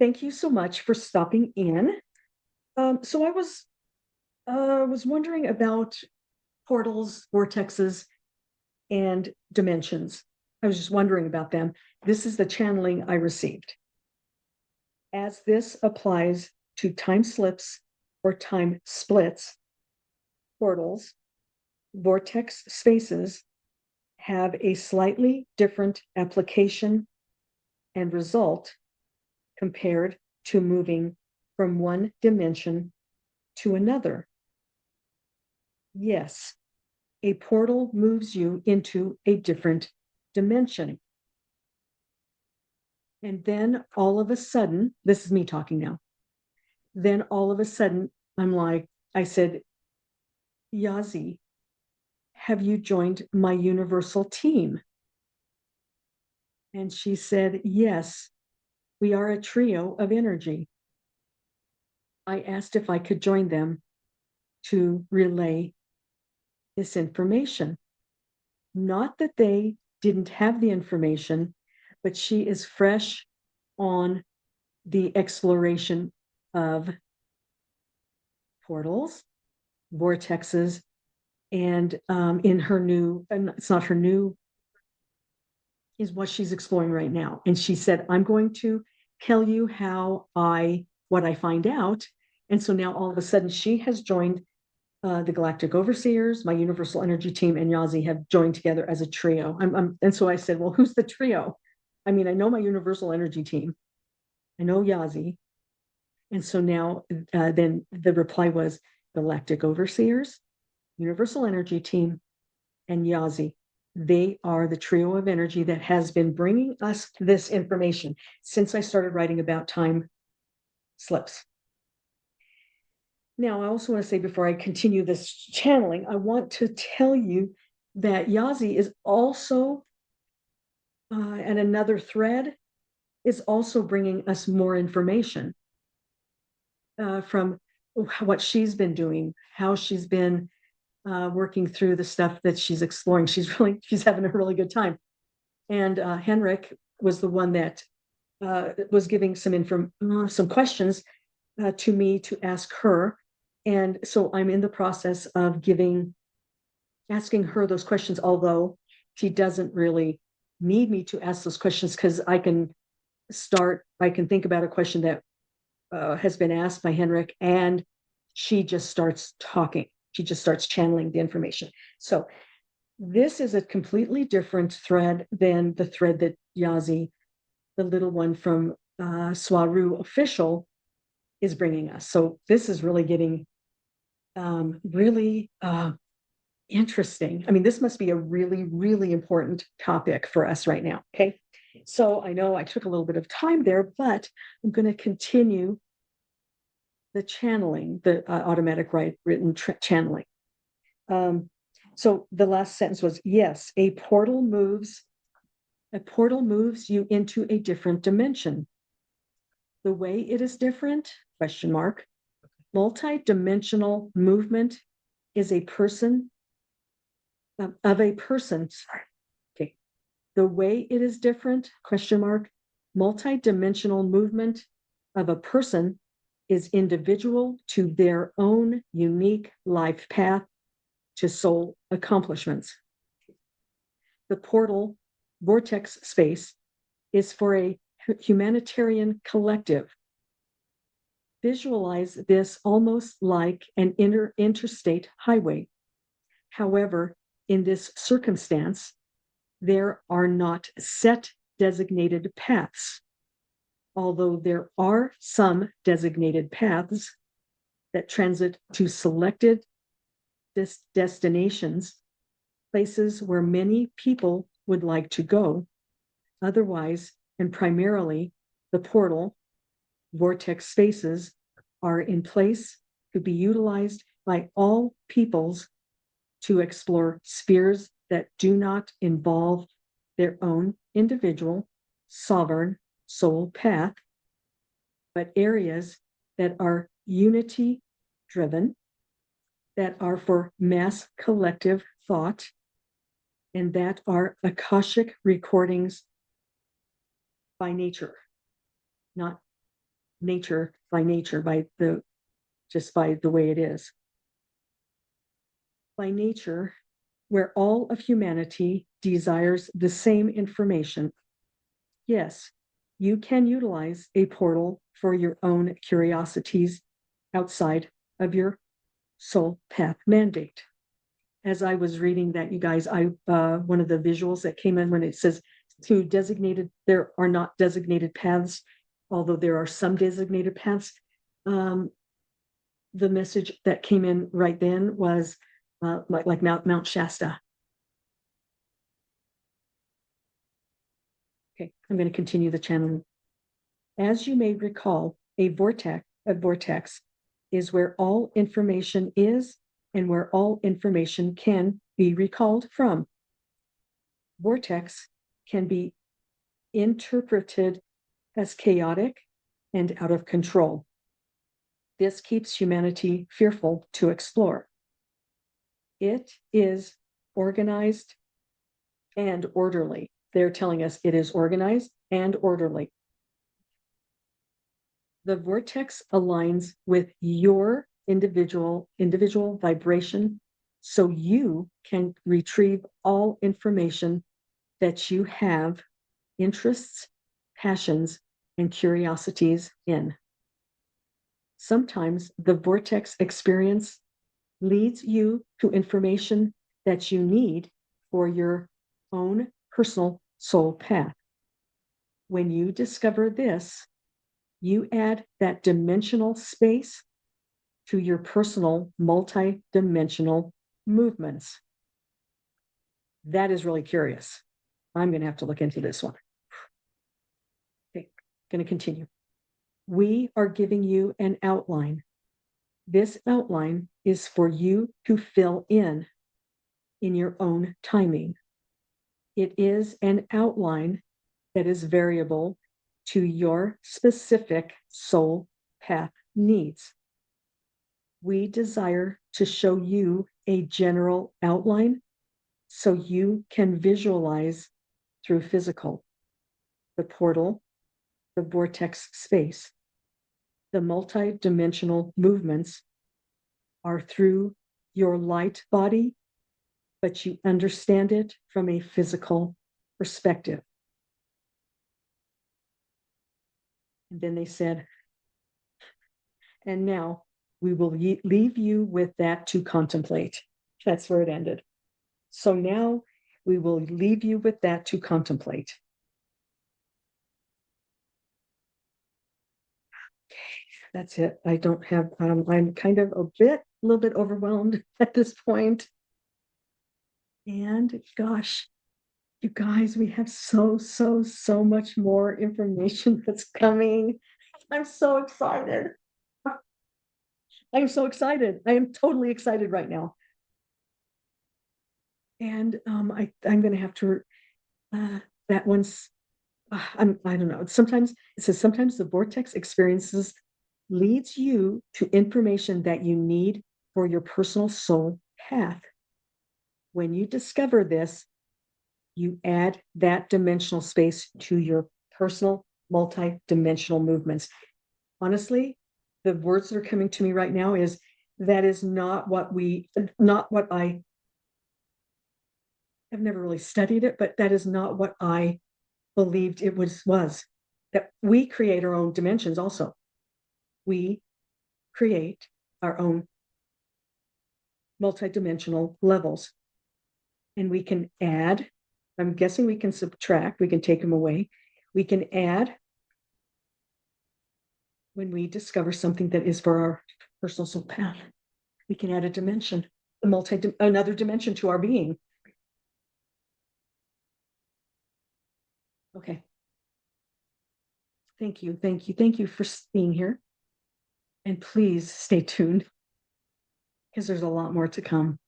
Thank you so much for stopping in. So I was wondering about portals, vortexes, and dimensions. I was just wondering about them. This is the channeling I received. As this applies to time slips or time splits, portals, vortex spaces have a slightly different application and result compared to moving from one dimension to another. Yes, a portal moves you into a different dimension. And then all of a sudden, this is me talking now. Then all of a sudden, I said, Yazi, have you joined my universal team? And she said, yes, we are a trio of energy. I asked if I could join them to relay this information. Not that they didn't have the information, but she is fresh on the exploration of portals, vortexes, and in her new, and it's not her new, is what she's exploring right now. And she said, I'm going to tell you what I find out. And so now all of a sudden she has joined the Galactic Overseers, my Universal Energy team, and Yazi have joined together as a trio. And so I said, well, who's the trio? I mean, I know my Universal Energy team. I know Yazi. And so now then the reply was Galactic Overseers, Universal Energy team, and Yazi. They are the trio of energy that has been bringing us this information since I started writing about time slips. Now, I also want to say before I continue this channeling, I want to tell you that Yazi is also, and another thread, is also bringing us more information from what she's been doing, how she's been working through the stuff that she's exploring. She's having a really good time. And Henrik was the one that was giving some questions to me to ask her. And so I'm in the process of asking her those questions, although she doesn't really need me to ask those questions because I can think about a question that has been asked by Henrik, and she just starts talking. She just starts channeling the information. So this is a completely different thread than the thread that Yazi, the little one from Swaru Official, is bringing us. So this is really getting really interesting. I mean, this must be a really, really important topic for us right now. Okay. So I know I took a little bit of time there, but I'm going to continue the channeling, the automatic written channeling. So the last sentence was, yes, a portal moves you into a different dimension. The way it is different, question mark, multi-dimensional movement is a person of a person. Sorry. Okay. The way it is different, question mark, multi-dimensional movement of a person is individual to their own unique life path to soul accomplishments. The portal vortex space is for a humanitarian collective. Visualize this almost like an interstate highway. However, in this circumstance, there are not set designated paths, although there are some designated paths that transit to selected destinations, places where many people would like to go. Otherwise, and primarily, the portal vortex spaces are in place to be utilized by all peoples to explore spheres that do not involve their own individual sovereign soul path, but areas that are unity driven, that are for mass collective thought, and that are Akashic recordings by nature, not nature, by nature, just by the way it is. By nature, where all of humanity desires the same information, yes, you can utilize a portal for your own curiosities outside of your soul path mandate. As I was reading that, you guys, one of the visuals that came in when it says there are not designated paths, although there are some designated paths. The message that came in right then was like Mount Shasta. Okay, I'm going to continue the channeling. As you may recall, a vortex is where all information is and where all information can be recalled from. Vortex can be interpreted as chaotic and out of control. This keeps humanity fearful to explore. It is organized and orderly. They're telling us it is organized and orderly. The vortex aligns with your individual vibration, so you can retrieve all information that you have interests, passions, and curiosities in. Sometimes the vortex experience leads you to information that you need for your own personal soul path. When you discover this, you add that dimensional space to your personal multi-dimensional movements. That is really curious. I'm going to have to look into this one. Okay, going to continue. We are giving you an outline. This outline is for you to fill in your own timing. It is an outline that is variable to your specific soul path needs. We desire to show you a general outline so you can visualize through physical, the portal, the vortex space. The multi-dimensional movements are through your light body, but you understand it from a physical perspective. And then they said, and now we will leave you with that to contemplate. That's where it ended. So now we will leave you with that to contemplate. Okay, that's it. I don't have, I'm kind of a little bit overwhelmed at this point. And gosh, you guys, we have so much more information that's coming. I'm so excited. I'm so excited. I am totally excited right now. And I'm going to have to, that one's, I don't know. Sometimes it says, sometimes the vortex experiences leads you to information that you need for your personal soul path. When you discover this, you add that dimensional space to your personal multi-dimensional movements. Honestly, the words that are coming to me right now is that is not what I have never really studied it, but that is not what I believed it was that we create our own dimensions also. We create our own multidimensional levels. And we can add, I'm guessing we can subtract, we can take them away. We can add when we discover something that is for our personal soul path. We can add a dimension, another dimension to our being. Okay. Thank you for being here. And please stay tuned because there's a lot more to come.